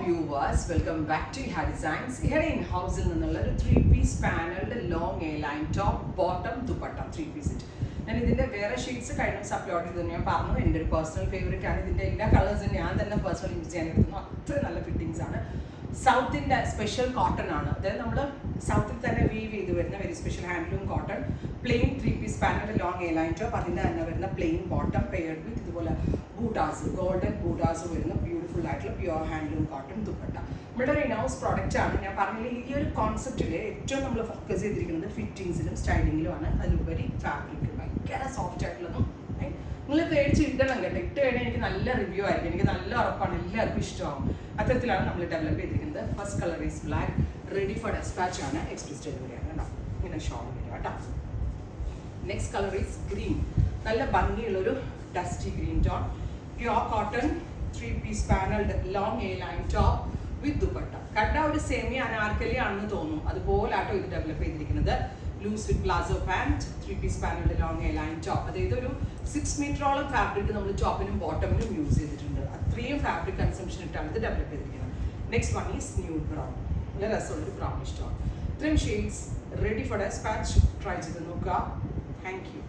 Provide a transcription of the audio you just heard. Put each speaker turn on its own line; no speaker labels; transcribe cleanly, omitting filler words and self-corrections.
viewers, welcome back to Hair Designs. Here in house നിന്നുള്ള ഒരു 3-piece paneled long A-line top bottom dupatta 3-piece it. ഞാൻ ഇതിന്റെ വേറെ sheets കഴിഞ്ഞ ദിവസം അപ്ലോഡ് ചെയ്തു. ഞാൻ പറഞ്ഞു എൻ്റെ ഒരു പേഴ്സണൽ ഫേവറേറ്റ് ആണ്. ഇതിന്റെ എല്ലാ കളേഴ്സും ഞാൻ തന്നെ പേഴ്സണൽ യൂസ് ചെയ്യാൻ എടുക്കുന്നു. അത്ര നല്ല ഫിറ്റിങ്സ് ആണ്. സൗത്തിൻ്റെ സ്പെഷ്യൽ കോട്ടൺ ആണ്. അതായത് നമ്മൾ സൗത്തിൽ തന്നെ വീവ് ചെയ്ത് വരുന്ന very special handloom cotton plain 3-piece panel long A-line top. അതിൻ്റെ തന്നെ വരുന്ന പ്ലെയിൻ ബോട്ടം പെയർഡ് വിത്ത് ഇതുപോലെ ബൂട്ടാസ്, ഗോൾഡൻ ബൂട്ടാസ് വരുന്ന ബ്യൂട്ടിഫുൾ ആയിട്ടുള്ള പ്യുവർ ഹാൻഡ്ലൂം കോട്ടൺ ദുപ്പട്ട. നമ്മുടെ ഒരു ഇനൗസ് പ്രോഡക്റ്റ് ആണ്. ഞാൻ പറഞ്ഞില്ല, ഈ ഒരു കോൺസെപ്റ്റിൽ ഏറ്റവും നമ്മൾ ഫോക്കസ് ചെയ്തിരിക്കുന്നത് ഫിറ്റിങ്സിലും സ്റ്റൈലിങ്ങിലുമാണ്. അതിലുപരി ഫാബ്രിക് ഭയങ്കര സോഫ്റ്റ് ആയിട്ടുള്ളതും. നിങ്ങൾ പേടിച്ച് ഇടണം കേട്ടോ. ഇട്ട് കഴിഞ്ഞാൽ എനിക്ക് നല്ല റിവ്യൂ ആയിരിക്കും. എനിക്ക് നല്ല ഉറപ്പാണ്, എല്ലാവർക്കും ഇഷ്ടമാവും. അത്തരത്തിലാണ് നമ്മൾ ഡെവലപ്പ് ചെയ്തിരിക്കുന്നത്. First colour is black, ready for dispatch ആണ്. എക്സ്പ്രസ് ഡെലിവറിയാണ് കേട്ടോ. ഇങ്ങനെ ഷോൾ വരും കേട്ടോ. നെക്സ്റ്റ് കളർ ഈസ് ഗ്രീൻ, നല്ല ഭംഗിയുള്ളൊരു dusty green tone, pure cotton 3-piece panelled long A-line top വിത്ത് ദുപ്പട്ട. കണ്ട ഒരു സെമി അനാർക്കലി ആണെന്ന് തോന്നും, അതുപോലാട്ടോ ഇത് ഡെവലപ്പ് ചെയ്തിരിക്കുന്നത്. Loose with palazzo pant, 3-piece panelled long A-line top. അതായത് ഒരു 6 മീറ്ററോളം ഫാബ്രിക് നമ്മൾ ടോപ്പിനും ബോട്ടമിനും യൂസ് ചെയ്തിട്ടുണ്ട്. അത്രയും ഫാബ്രിക് കൺസംഷൻ ഇട്ടാണ് ഇത് ഡെവലപ്പ് ചെയ്തിരിക്കുന്നത്. Next one is nude brown, നല്ല രസമുള്ളൊരു ബ്രൗൺ ഇഷ്ടമാണ്. ഇത്രയും shades ready for dispatch. Try ചെയ്ത് നോക്കുക. Thank U.